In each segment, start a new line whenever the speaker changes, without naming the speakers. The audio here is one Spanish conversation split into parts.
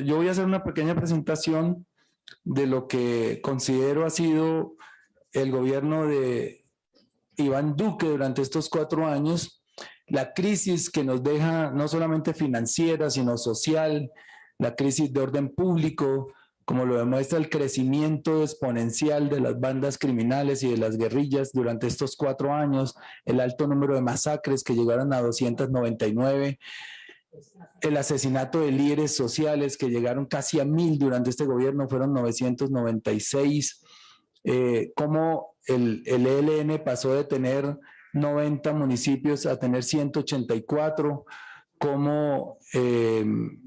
yo voy a hacer una pequeña presentación de lo que considero ha sido el gobierno de Iván Duque durante estos 4 años, la crisis que nos deja no solamente financiera, sino social, la crisis de orden público, como lo demuestra el crecimiento exponencial de las bandas criminales y de las guerrillas durante estos 4 años, el alto número de masacres que llegaron a 299, el asesinato de líderes sociales que llegaron casi a 1000 durante este gobierno, fueron 996, cómo el ELN pasó de tener 90 municipios a tener 184, cómo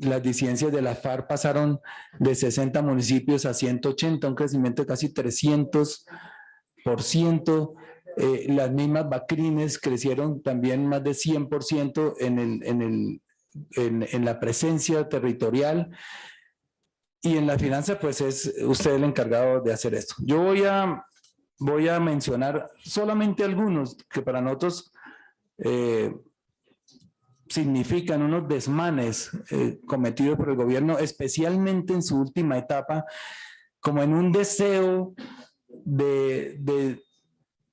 las disidencias de la FARC pasaron de 60 municipios a 180, un crecimiento de casi 300%. Las mismas BACRIMES crecieron también más de 100% en la presencia territorial, y en la finanza pues es usted el encargado de hacer esto. Yo voy a mencionar solamente algunos que para nosotros significan unos desmanes cometidos por el gobierno, especialmente en su última etapa, como en un deseo de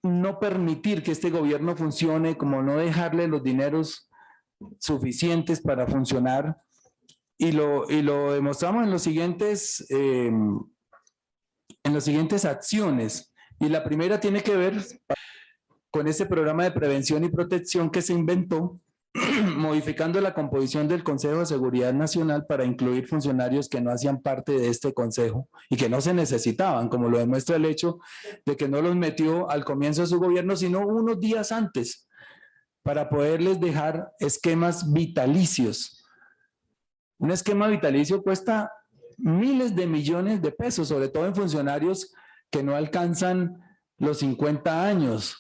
no permitir que este gobierno funcione, como no dejarle los dineros suficientes para funcionar, y lo demostramos en las siguientes acciones. Y la primera tiene que ver con ese programa de prevención y protección que se inventó, modificando la composición del Consejo de Seguridad Nacional para incluir funcionarios que no hacían parte de este consejo y que no se necesitaban, como lo demuestra el hecho de que no los metió al comienzo de su gobierno, sino unos días antes, para poderles dejar esquemas vitalicios. Un esquema vitalicio cuesta miles de millones de pesos, sobre todo en funcionarios que no alcanzan los 50 años.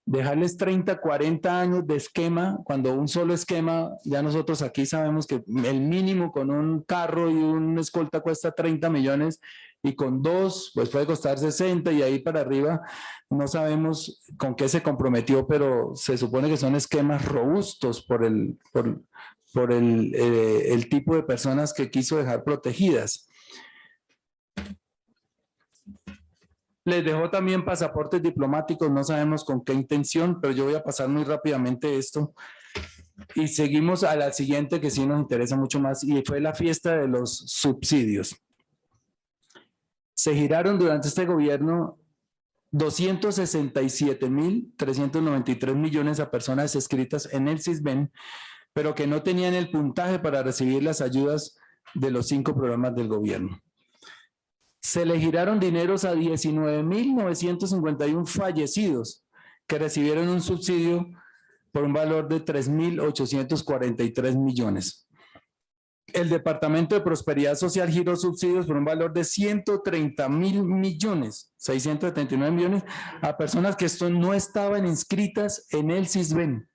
Dejarles 30, 40 años de esquema, cuando un solo esquema, ya nosotros aquí sabemos que el mínimo con un carro y una escolta cuesta 30 millones, y con 2 pues puede costar 60, y ahí para arriba no sabemos con qué se comprometió, pero se supone que son esquemas robustos por el tipo de personas que quiso dejar protegidas. Les dejó también pasaportes diplomáticos, no sabemos con qué intención, pero yo voy a pasar muy rápidamente esto. Y seguimos a la siguiente, que sí nos interesa mucho más, y fue la fiesta de los subsidios. Se giraron durante este gobierno 267.393 millones a personas inscritas en el SISBEN, pero que no tenían el puntaje para recibir las ayudas de los 5 programas del gobierno. Se le giraron dineros a 19.951 fallecidos que recibieron un subsidio por un valor de 3.843 millones. El Departamento de Prosperidad Social giró subsidios por un valor de 130.000 millones, 679 millones, a personas que no estaban inscritas en el SISBEN.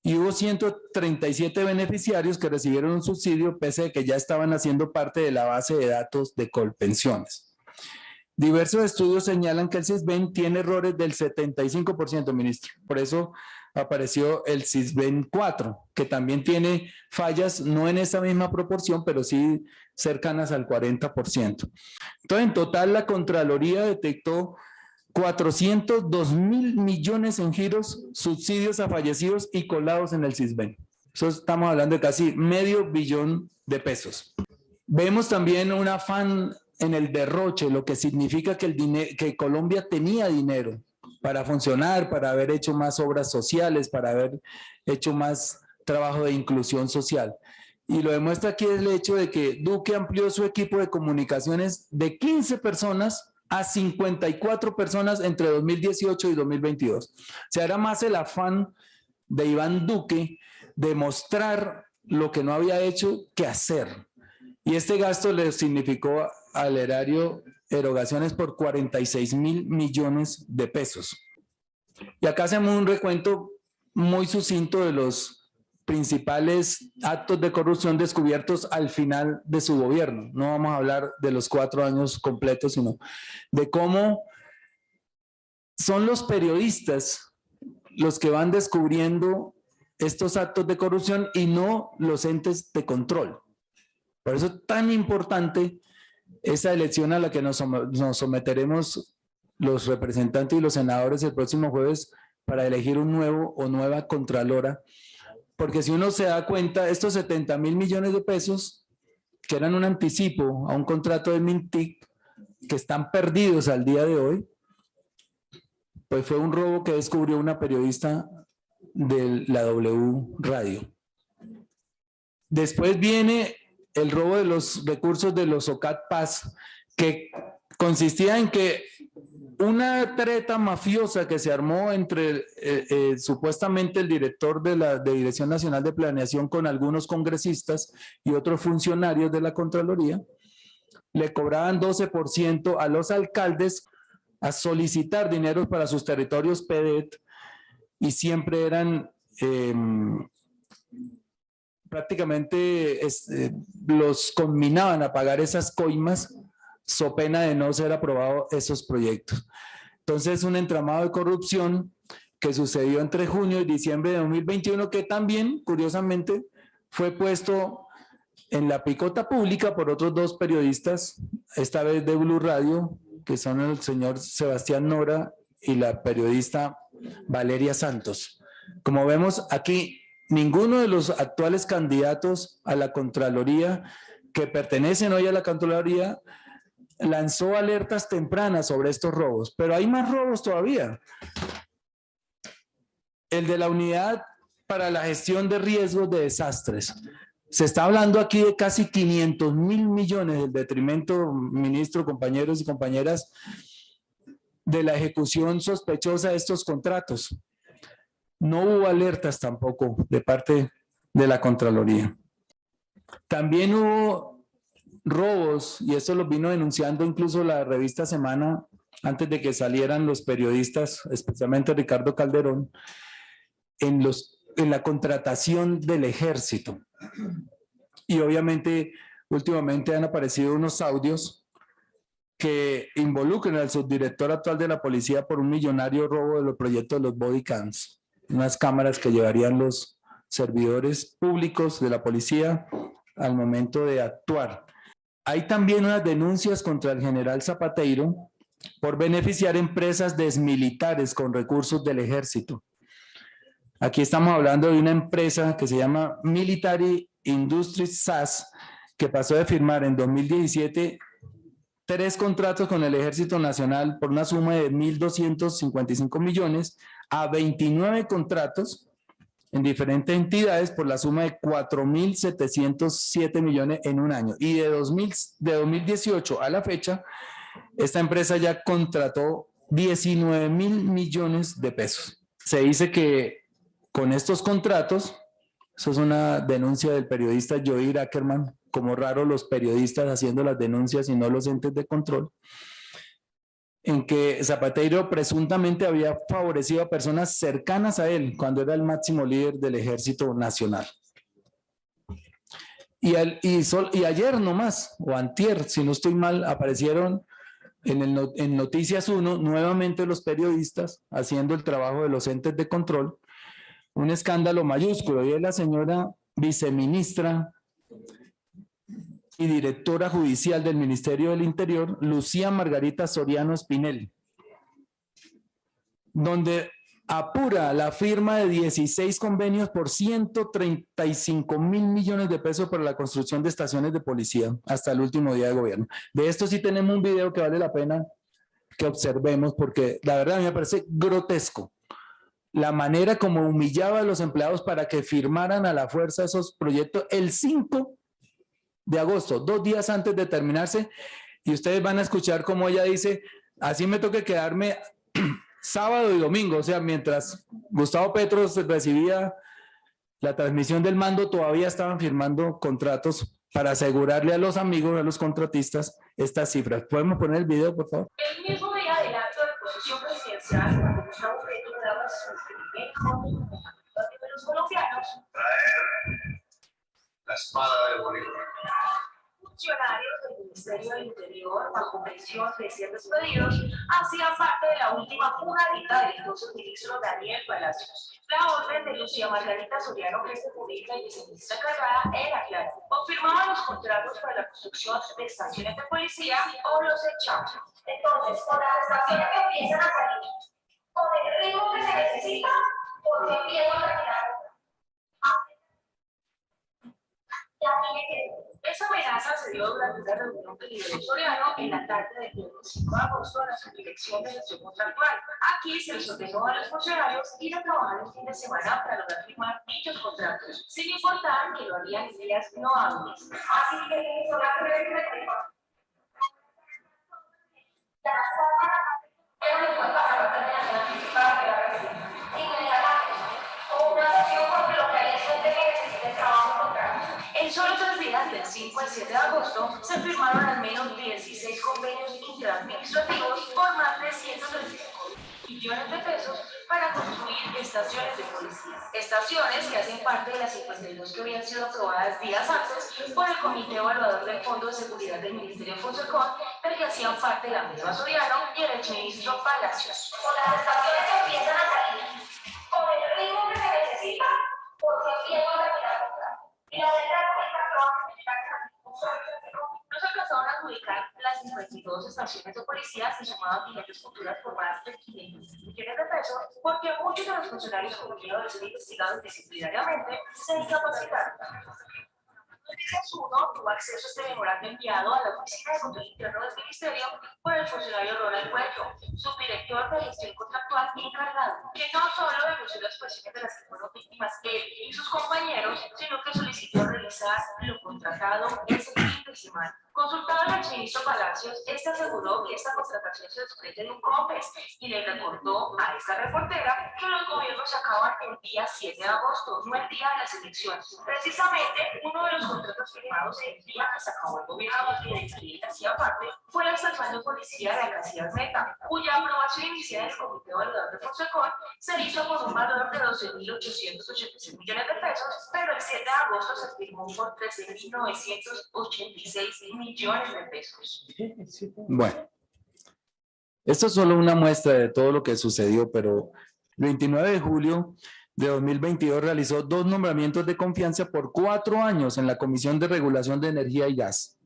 Y hubo 137 beneficiarios que recibieron un subsidio pese a que ya estaban haciendo parte de la base de datos de Colpensiones. Diversos estudios señalan que el SISBEN tiene errores del 75%, ministro. Por eso apareció el SISBEN 4, que también tiene fallas, no en esa misma proporción, pero sí cercanas al 40%. Entonces, en total, la Contraloría detectó 402.000 millones en giros, subsidios a fallecidos y colados en el SISBEN. Eso estamos hablando de casi $500 millones de pesos. Vemos también un afán en el derroche, lo que significa que Colombia tenía dinero para funcionar, para haber hecho más obras sociales, para haber hecho más trabajo de inclusión social. Y lo demuestra aquí el hecho de que Duque amplió su equipo de comunicaciones de 15 personas a 54 personas entre 2018 y 2022. O sea, era más el afán de Iván Duque de mostrar lo que no había hecho que hacer. Y este gasto le significó al erario erogaciones por 46.000 millones de pesos. Y acá hacemos un recuento muy sucinto de los principales actos de corrupción descubiertos al final de su gobierno. No vamos a hablar de los 4 años completos, sino de cómo son los periodistas los que van descubriendo estos actos de corrupción y no los entes de control. Por eso es tan importante esa elección a la que nos someteremos los representantes y los senadores el próximo jueves para elegir un nuevo o nueva contralora, porque si uno se da cuenta, estos 70.000 millones de pesos, que eran un anticipo a un contrato de Mintic, que están perdidos al día de hoy, pues fue un robo que descubrió una periodista de la W Radio. Después viene el robo de los recursos de los OCAT Paz, que consistía en que una treta mafiosa que se armó entre supuestamente el director de la Dirección Nacional de Planeación con algunos congresistas y otros funcionarios de la Contraloría, le cobraban 12% a los alcaldes a solicitar dinero para sus territorios PEDET y siempre eran prácticamente los conminaban a pagar esas coimas so pena de no ser aprobado esos proyectos. Entonces, un entramado de corrupción que sucedió entre junio y diciembre de 2021, que también, curiosamente, fue puesto en la picota pública por otros dos periodistas, esta vez de Blue Radio, que son el señor Sebastián Nora y la periodista Valeria Santos. Como vemos aquí, ninguno de los actuales candidatos a la Contraloría que pertenecen hoy a la Contraloría lanzó alertas tempranas sobre estos robos, pero hay más robos todavía. El de la Unidad para la Gestión de Riesgos de Desastres. Se está hablando aquí de casi 500.000 millones del detrimento, ministro, compañeros y compañeras, de la ejecución sospechosa de estos contratos. No hubo alertas tampoco de parte de la Contraloría. También hubo robos, y eso lo vino denunciando incluso la revista Semana antes de que salieran los periodistas, especialmente Ricardo Calderón, en la contratación del ejército. Y obviamente, últimamente han aparecido unos audios que involucran al subdirector actual de la policía por un millonario robo de los proyectos de los body cams, unas cámaras que llevarían los servidores públicos de la policía al momento de actuar. Hay también unas denuncias contra el general Zapateiro por beneficiar empresas desmilitares con recursos del ejército. Aquí estamos hablando de una empresa que se llama Military Industries SAS, que pasó de firmar en 2017 3 contratos con el Ejército Nacional por una suma de 1.255 millones a 29 contratos en diferentes entidades por la suma de 4.707 millones en un año. Y de 2018 a la fecha, esta empresa ya contrató 19.000 millones de pesos. Se dice que con estos contratos, eso es una denuncia del periodista Joir Ackerman, como raro los periodistas haciendo las denuncias y no los entes de control, en que Zapateiro presuntamente había favorecido a personas cercanas a él cuando era el máximo líder del Ejército Nacional. Y ayer nomás, o antier, si no estoy mal, aparecieron en Noticias 1 nuevamente los periodistas haciendo el trabajo de los entes de control, un escándalo mayúsculo, y es la señora viceministra y directora judicial del Ministerio del Interior, Lucía Margarita Soriano Espinel, donde apura la firma de 16 convenios por 135.000 millones de pesos para la construcción de estaciones de policía hasta el último día de gobierno. De esto sí tenemos un video que vale la pena que observemos, porque la verdad a mí me parece grotesco la manera como humillaba a los empleados para que firmaran a la fuerza esos proyectos el 5 de agosto, 2 días antes de terminarse, y ustedes van a escuchar cómo ella dice, así me toca quedarme sábado y domingo, o sea, mientras Gustavo Petro recibía la transmisión del mando, todavía estaban firmando contratos para asegurarle a los amigos, a los contratistas, estas cifras. ¿Podemos poner el video, por favor?
El mismo día del acto de posesión presidencial, cuando Gustavo Petro daba su experimento de los colombianos, traer la espada de Bolívar. Funcionarios del Ministerio del Interior, bajo presión de ser despedidos, hacían parte de la última jugadita del entonces ministro Daniel Palacios. La orden de Lucía Margarita Soriano, jefe jurídica y viceministra encargada, era clara: o firmaban los contratos para la construcción de estaciones de policía o los echaban. Entonces, con las estaciones que empiezan a salir, con el ritmo que se necesita, porque empiezan a tirar. Esa amenaza se dio durante una reunión del líder Soriano en la tarde del 25 de agosto a la subdirección de gestión contractual. Aquí se les ordenó a los funcionarios ir a trabajar el fin de semana para lograr firmar dichos contratos, sin importar que lo harían en días no hábiles. Así que son las en solo 3 días, del 5 al 7 de agosto, se firmaron al menos 16 convenios interadministrativos por más de 135 millones de pesos para construir estaciones de policía. Estaciones que hacen parte de las 52 que habían sido aprobadas días antes por el Comité Evaluador del Fondo de Seguridad del Ministerio Fonsecón, del que hacían parte la misma Soriano y el exministro Palacios. Con las estaciones que empiezan a salir, con el ritmo que se necesita, porque empiezan a tirar contratos. Y la verdad no se alcanzaron a adjudicar las 52 estaciones de policía que sumaban billetes futuras por más de 500 millones de pesos, porque muchos de los funcionarios con miedo de ser investigados disciplinariamente se incapacitaron. Uno tuvo acceso a este memorando enviado a la Oficina de Control Interno del Ministerio por el funcionario Ronald Cuello, subdirector de gestión contractual encargado, que no solo denunció las situaciones de las que fueron víctimas él y sus compañeros, sino que solicitó revisar lo contratado ese fin de semana. Consultado al exministro Palacios, este aseguró que esta contratación se desprende de un COMPES y le recordó a esta reportera que los gobiernos se acaban el día 7 de agosto, no el día de las elecciones. Precisamente, uno de los contratos firmados el día que se acabó el gobierno y del que él hacía parte fue la estación de policía de Acacias Meta, cuya aprobación inicial del Comité Evaluador de Fonsecón se hizo por un valor de 12.886 millones de pesos, pero el 7 de agosto se firmó por 13.986 millones de pesos.
Bueno, esto es solo una muestra de todo lo que sucedió, pero el 29 de julio de 2022 realizó 2 nombramientos de confianza por 4 años en la Comisión de Regulación de Energía y Gas.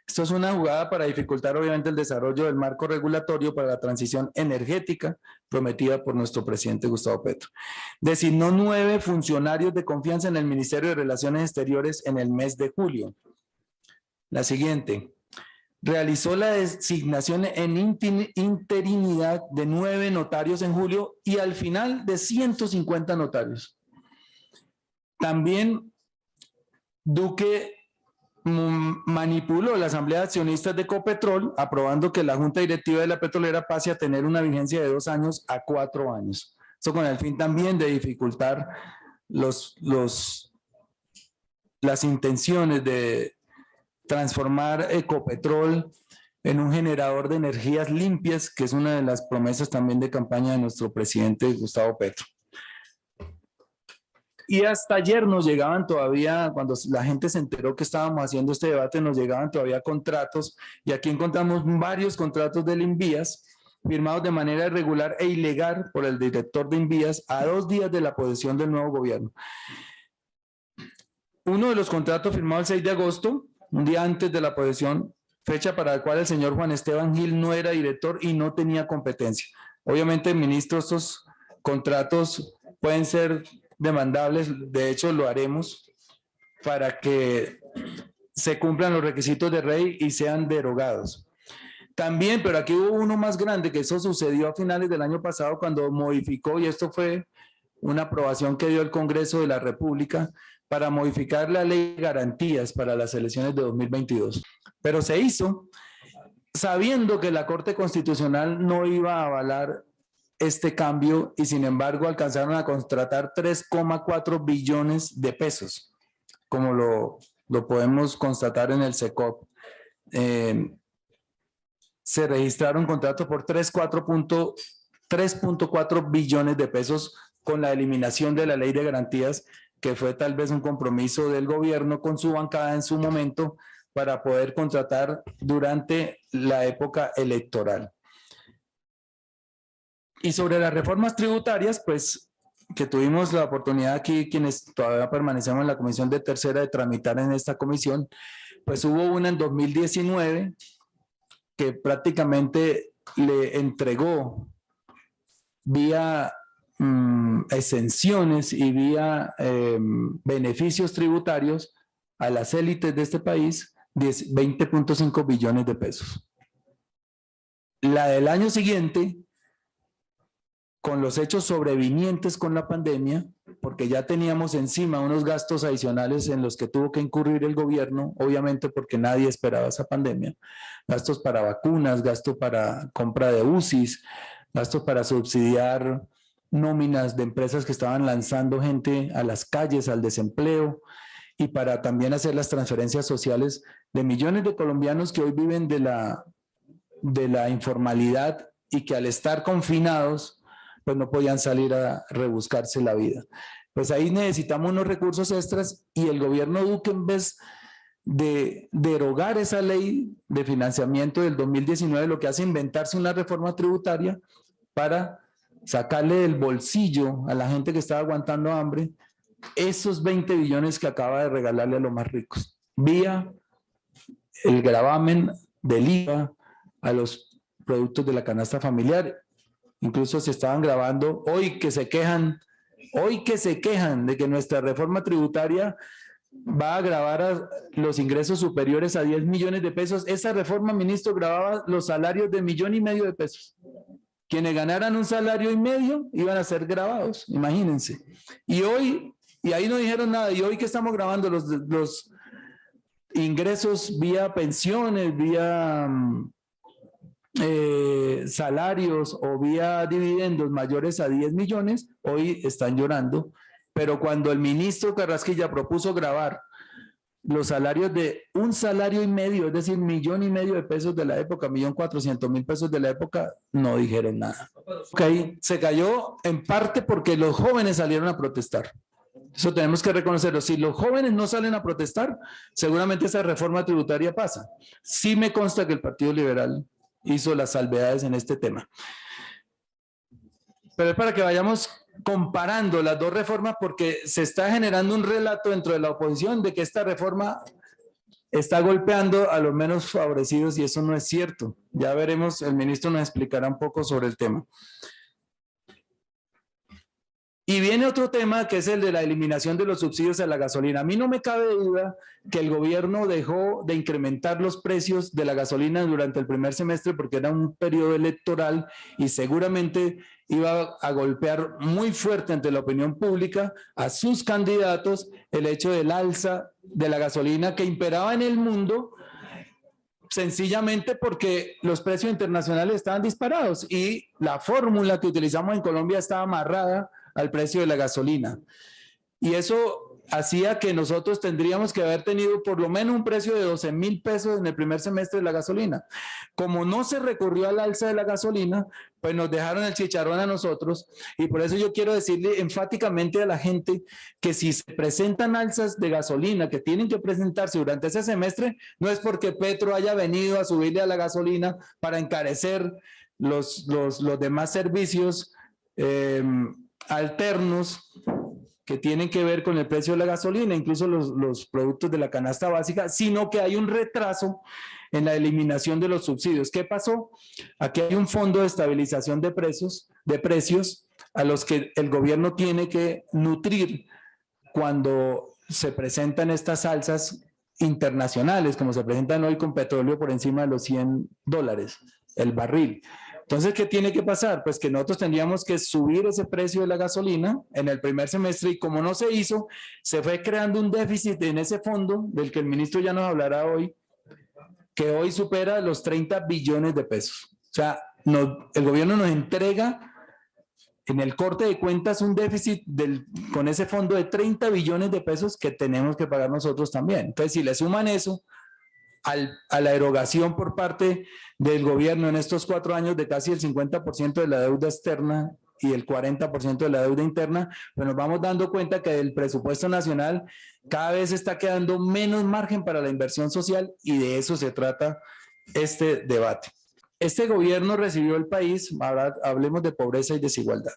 Esto es una jugada para dificultar obviamente el desarrollo del marco regulatorio para la transición energética prometida por nuestro presidente Gustavo Petro. Designó 9 funcionarios de confianza en el Ministerio de Relaciones Exteriores en el mes de julio. La siguiente, realizó la designación en interinidad de 9 notarios en julio y al final de 150 notarios. También Duque manipuló la Asamblea de Accionistas de Ecopetrol, aprobando que la Junta Directiva de la Petrolera pase a tener una vigencia de 2 años a 4 años. Esto con el fin también de dificultar las intenciones de transformar Ecopetrol en un generador de energías limpias, que es una de las promesas también de campaña de nuestro presidente Gustavo Petro. Y hasta ayer nos llegaban todavía, cuando la gente se enteró que estábamos haciendo este debate, nos llegaban todavía contratos, y aquí encontramos varios contratos del Invías, firmados de manera irregular e ilegal por el director de Invías a 2 días de la posesión del nuevo gobierno. Uno de los contratos firmado el 6 de agosto, un día antes de la posesión, fecha para la cual el señor Juan Esteban Gil no era director y no tenía competencia. Obviamente, ministro, estos contratos pueden ser demandables, de hecho lo haremos para que se cumplan los requisitos de ley y sean derogados. También, pero aquí hubo uno más grande, que eso sucedió a finales del año pasado cuando modificó, y esto fue una aprobación que dio el Congreso de la República para modificar la ley de garantías para las elecciones de 2022. Pero se hizo sabiendo que la Corte Constitucional no iba a avalar este cambio y sin embargo alcanzaron a contratar 3,4 billones de pesos, como lo podemos constatar en el SECOP. Se registraron contratos por 3.4 billones de pesos con la eliminación de la ley de garantías, que fue tal vez un compromiso del gobierno con su bancada en su momento para poder contratar durante la época electoral. Y sobre las reformas tributarias, pues que tuvimos la oportunidad aquí, quienes todavía permanecemos en la comisión de tercera, de tramitar en esta comisión, pues hubo una en 2019 que prácticamente le entregó vía exenciones y vía beneficios tributarios a las élites de este país 20.5 billones de pesos. La del año siguiente, con los hechos sobrevinientes con la pandemia, porque ya teníamos encima unos gastos adicionales en los que tuvo que incurrir el gobierno, obviamente porque nadie esperaba esa pandemia, gastos para vacunas, gasto para compra de UCIs, gastos para subsidiar nóminas de empresas que estaban lanzando gente a las calles, al desempleo, y para también hacer las transferencias sociales de millones de colombianos que hoy viven de la informalidad y que al estar confinados pues no podían salir a rebuscarse la vida. Pues ahí necesitamos unos recursos extras y el gobierno Duque, en vez de derogar esa ley de financiamiento del 2019, lo que hace es inventarse una reforma tributaria para sacarle del bolsillo a la gente que estaba aguantando hambre esos 20 billones que acaba de regalarle a los más ricos, vía el gravamen del IVA a los productos de la canasta familiar. Incluso se estaban grabando hoy que se quejan de que nuestra reforma tributaria va a gravar a los ingresos superiores a 10 millones de pesos. Esa reforma, ministro, grababa los salarios de 1,5 millones de pesos. Quienes ganaran 1,5 salarios iban a ser grabados, imagínense. Y hoy, y ahí no dijeron nada, y hoy que estamos grabando los ingresos vía pensiones, vía salarios o vía dividendos mayores a 10 millones, hoy están llorando. Pero cuando el ministro Carrasquilla propuso grabar los salarios de 1,5 salarios, es decir, 1,5 millones de pesos de la época, 1.400.000 pesos de la época, no dijeron nada. Okay. Se cayó en parte porque los jóvenes salieron a protestar. Eso tenemos que reconocerlo. Si los jóvenes no salen a protestar, seguramente esa reforma tributaria pasa. Sí me consta que el Partido Liberal hizo las salvedades en este tema. Pero es para que vayamos comparando las dos reformas, porque se está generando un relato dentro de la oposición de que esta reforma está golpeando a los menos favorecidos y eso no es cierto. Ya veremos, el ministro nos explicará un poco sobre el tema. Y viene otro tema que es el de la eliminación de los subsidios a la gasolina. A mí no me cabe duda que el gobierno dejó de incrementar los precios de la gasolina durante el primer semestre porque era un periodo electoral y seguramente iba a golpear muy fuerte ante la opinión pública a sus candidatos el hecho del alza de la gasolina que imperaba en el mundo, sencillamente porque los precios internacionales estaban disparados y la fórmula que utilizamos en Colombia estaba amarrada al precio de la gasolina. Y eso hacía que nosotros tendríamos que haber tenido por lo menos un precio de 12.000 pesos en el primer semestre de la gasolina. Como no se recurrió al alza de la gasolina, pues nos dejaron el chicharrón a nosotros y por eso yo quiero decirle enfáticamente a la gente que si se presentan alzas de gasolina que tienen que presentarse durante ese semestre, no es porque Petro haya venido a subirle a la gasolina para encarecer los demás servicios alternos que tienen que ver con el precio de la gasolina, incluso los productos de la canasta básica, sino que hay un retraso en la eliminación de los subsidios. ¿Qué pasó? Aquí hay un fondo de estabilización de precios a los que el gobierno tiene que nutrir cuando se presentan estas alzas internacionales, como se presentan hoy con petróleo por encima de los $100 el barril. Entonces, ¿qué tiene que pasar? Pues que nosotros tendríamos que subir ese precio de la gasolina en el primer semestre y como no se hizo, se fue creando un déficit en ese fondo del que el ministro ya nos hablará hoy, que hoy supera los 30 billones de pesos. O sea, el gobierno nos entrega en el corte de cuentas un déficit con ese fondo de 30 billones de pesos que tenemos que pagar nosotros también. Entonces, si le suman eso a la erogación por parte del gobierno en estos 4 años de casi el 50% de la deuda externa y el 40% de la deuda interna, pues nos vamos dando cuenta que el presupuesto nacional cada vez está quedando menos margen para la inversión social y de eso se trata este debate. Este gobierno recibió el país, ahora hablemos de pobreza y desigualdad,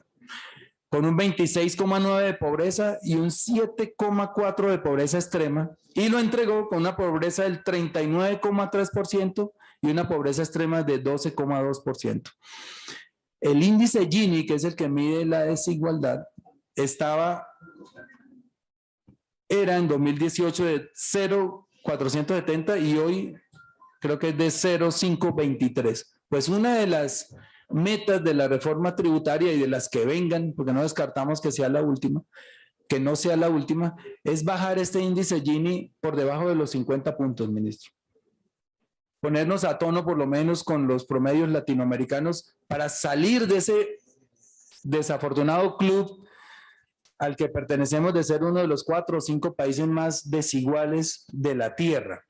con un 26,9 de pobreza y un 7,4 de pobreza extrema, y lo entregó con una pobreza del 39,3% y una pobreza extrema de 12,2%. El índice Gini, que es el que mide la desigualdad, era en 2018 de 0,470 y hoy creo que es de 0,523. Pues una de las metas de la reforma tributaria y de las que vengan, porque no descartamos que sea la última, que no sea la última, es bajar este índice Gini por debajo de los 50 puntos, ministro. Ponernos a tono por lo menos con los promedios latinoamericanos para salir de ese desafortunado club al que pertenecemos de ser uno de los 4 o 5 países más desiguales de la tierra.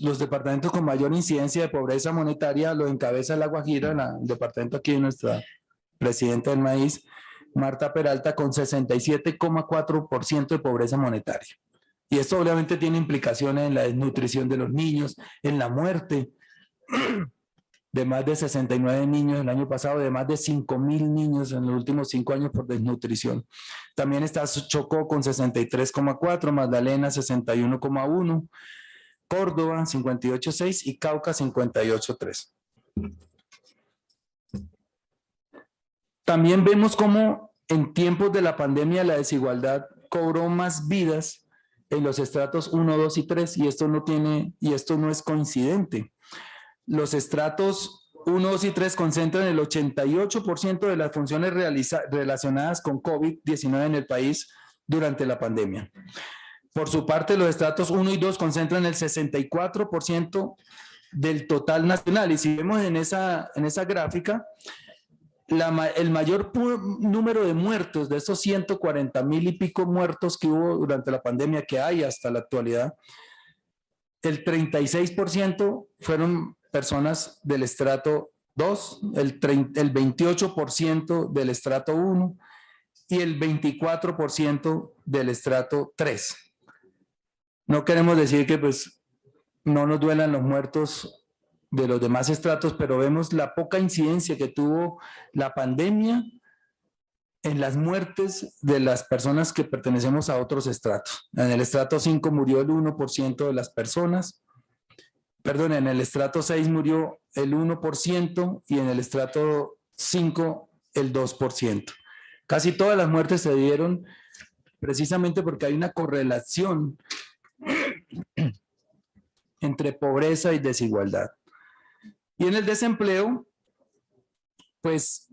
Los departamentos con mayor incidencia de pobreza monetaria lo encabeza La Guajira, el departamento aquí de nuestra presidenta del maíz, Marta Peralta, con 67,4% de pobreza monetaria. Y esto obviamente tiene implicaciones en la desnutrición de los niños, en la muerte de más de 69 niños el año pasado, de más de 5,000 niños en los últimos 5 años por desnutrición. También está Chocó con 63,4, Magdalena 61,1, Córdoba 58,6 y Cauca 58,3. También vemos cómo en tiempos de la pandemia la desigualdad cobró más vidas en los estratos 1, 2 y 3, y esto no es coincidente. Los estratos 1, 2 y 3 concentran el 88% de las funciones relacionadas con COVID-19 en el país durante la pandemia. Por su parte, los estratos 1 y 2 concentran el 64% del total nacional. Y si vemos en esa gráfica, el mayor número de muertos, de esos 140,000 y pico muertos que hubo durante la pandemia, que hay hasta la actualidad, el 36% fueron personas del estrato 2, el 28% del estrato 1 y el 24% del estrato 3. No queremos decir que pues no nos duelan los muertos de los demás estratos, pero vemos la poca incidencia que tuvo la pandemia en las muertes de las personas que pertenecemos a otros estratos. En el estrato 5 murió el 1% de las personas, perdón, en el estrato 6 murió el 1% y en el estrato 5 el 2%. Casi todas las muertes se dieron precisamente porque hay una correlación entre pobreza y desigualdad. Y en el desempleo, pues,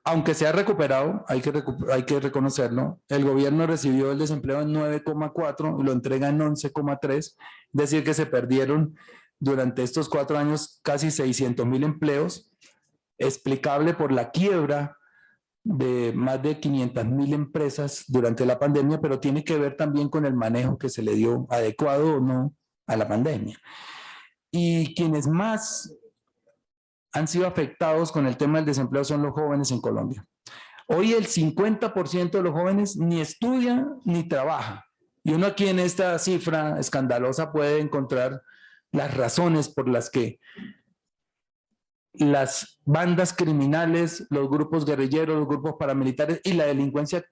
aunque se ha recuperado, hay que reconocerlo, el gobierno recibió el desempleo en 9,4 y lo entrega en 11,3, es decir que se perdieron durante estos 4 años casi 600,000 empleos, explicable por la quiebra de más de 500,000 empresas durante la pandemia, pero tiene que ver también con el manejo que se le dio, adecuado o no, a la pandemia. Y quienes más han sido afectados con el tema del desempleo son los jóvenes en Colombia. Hoy el 50% de los jóvenes ni estudia ni trabaja. Y uno aquí en esta cifra escandalosa puede encontrar las razones por las que las bandas criminales, los grupos guerrilleros, los grupos paramilitares y la delincuencia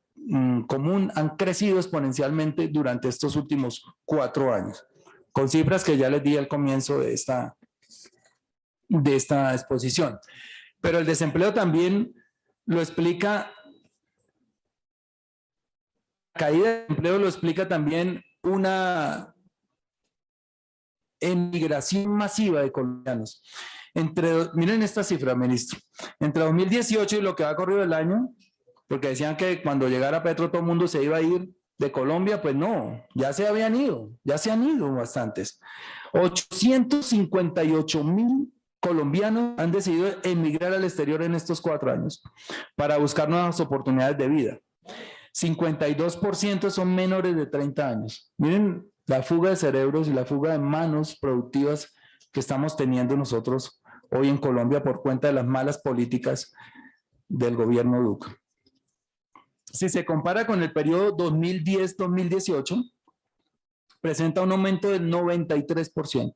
común han crecido exponencialmente durante estos últimos 4 años, con cifras que ya les di al comienzo de esta exposición. Pero el desempleo también lo explica, la caída del empleo lo explica también una emigración masiva de colombianos. Miren esta cifra, ministro, entre 2018 y lo que ha corrido el año, porque decían que cuando llegara Petro todo el mundo se iba a ir de Colombia, pues no, ya se han ido bastantes. 858,000 colombianos han decidido emigrar al exterior en estos 4 años para buscar nuevas oportunidades de vida. 52% son menores de 30 años. Miren la fuga de cerebros y la fuga de manos productivas que estamos teniendo nosotros hoy en Colombia por cuenta de las malas políticas del gobierno Duque. Si se compara con el periodo 2010-2018, presenta un aumento del 93%,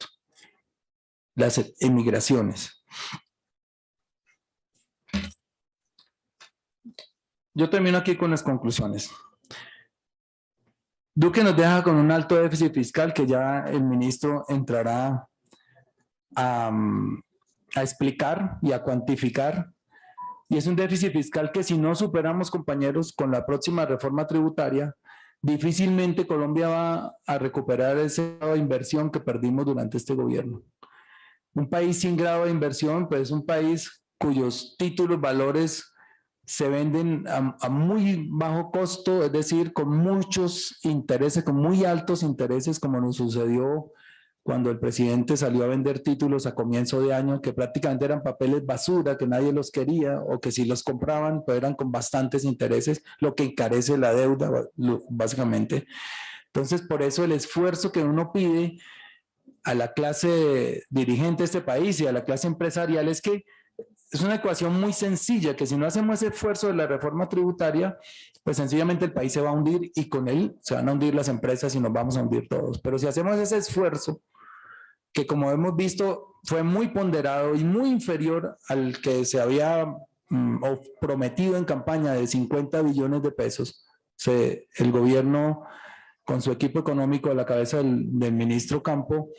las emigraciones. Yo termino aquí con las conclusiones. Duque nos deja con un alto déficit fiscal que ya el ministro entrará a explicar y a cuantificar. Y es un déficit fiscal que si no superamos, compañeros, con la próxima reforma tributaria, difícilmente Colombia va a recuperar ese grado de inversión que perdimos durante este gobierno. Un país sin grado de inversión, pues es un país cuyos títulos, valores se venden a muy bajo costo, es decir, con muchos intereses, con muy altos intereses, como nos sucedió cuando el presidente salió a vender títulos a comienzo de año, que prácticamente eran papeles basura, que nadie los quería, o que si los compraban, pues eran con bastantes intereses, lo que encarece la deuda, básicamente. Entonces, por eso el esfuerzo que uno pide a la clase dirigente de este país y a la clase empresarial es que es una ecuación muy sencilla, que si no hacemos ese esfuerzo de la reforma tributaria, pues sencillamente el país se va a hundir y con él se van a hundir las empresas y nos vamos a hundir todos. Pero si hacemos ese esfuerzo, que como hemos visto fue muy ponderado y muy inferior al que se había prometido en campaña de 50 billones de pesos, el gobierno con su equipo económico a la cabeza del ministro Campo,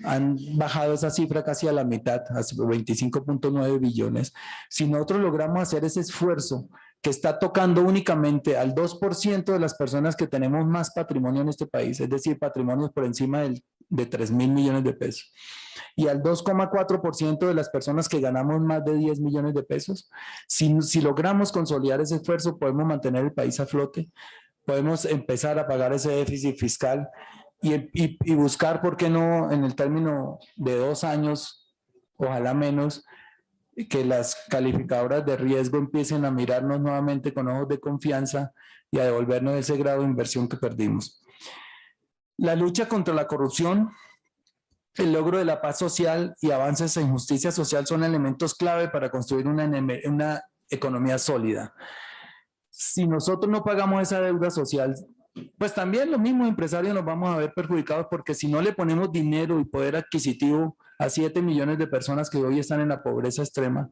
han bajado esa cifra casi a la mitad, a 25.9 billones. Si nosotros logramos hacer ese esfuerzo que está tocando únicamente al 2% de las personas que tenemos más patrimonio en este país, es decir, patrimonios por encima de 3.000 millones de pesos, y al 2,4% de las personas que ganamos más de 10 millones de pesos, si logramos consolidar ese esfuerzo, podemos mantener el país a flote, podemos empezar a pagar ese déficit fiscal y buscar, ¿por qué no?, en el término de 2 años, ojalá menos, que las calificadoras de riesgo empiecen a mirarnos nuevamente con ojos de confianza y a devolvernos ese grado de inversión que perdimos. La lucha contra la corrupción, el logro de la paz social y avances en justicia social son elementos clave para construir una economía sólida. Si nosotros no pagamos esa deuda social, pues también los mismos empresarios nos vamos a ver perjudicados, porque si no le ponemos dinero y poder adquisitivo a 7 millones de personas que hoy están en la pobreza extrema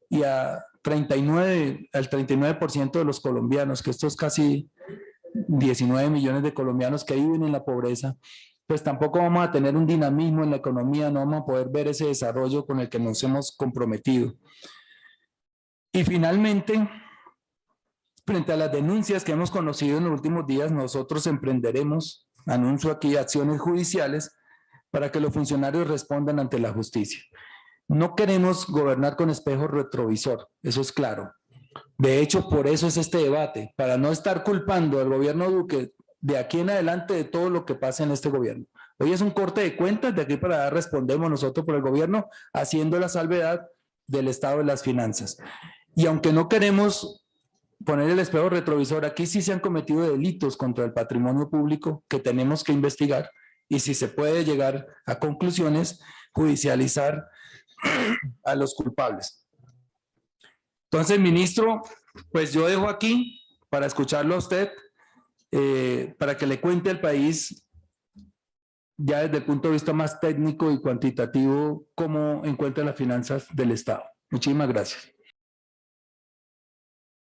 y al 39% de los colombianos, que esto es casi 19 millones de colombianos que viven en la pobreza, pues tampoco vamos a tener un dinamismo en la economía, no vamos a poder ver ese desarrollo con el que nos hemos comprometido. Y finalmente, frente a las denuncias que hemos conocido en los últimos días, nosotros emprenderemos, anuncio aquí, acciones judiciales para que los funcionarios respondan ante la justicia. No queremos gobernar con espejo retrovisor, eso es claro. De hecho, por eso es este debate, para no estar culpando al gobierno Duque de aquí en adelante de todo lo que pasa en este gobierno. Hoy es un corte de cuentas, de aquí para allá respondemos nosotros por el gobierno, haciendo la salvedad del estado de las finanzas. Y aunque no queremos poner el espejo retrovisor, aquí sí se han cometido delitos contra el patrimonio público que tenemos que investigar, y si se puede llegar a conclusiones, judicializar a los culpables. Entonces, ministro, pues yo dejo aquí para escucharlo a usted, para que le cuente al país, ya desde el punto de vista más técnico y cuantitativo, cómo encuentra las finanzas del Estado. Muchísimas gracias.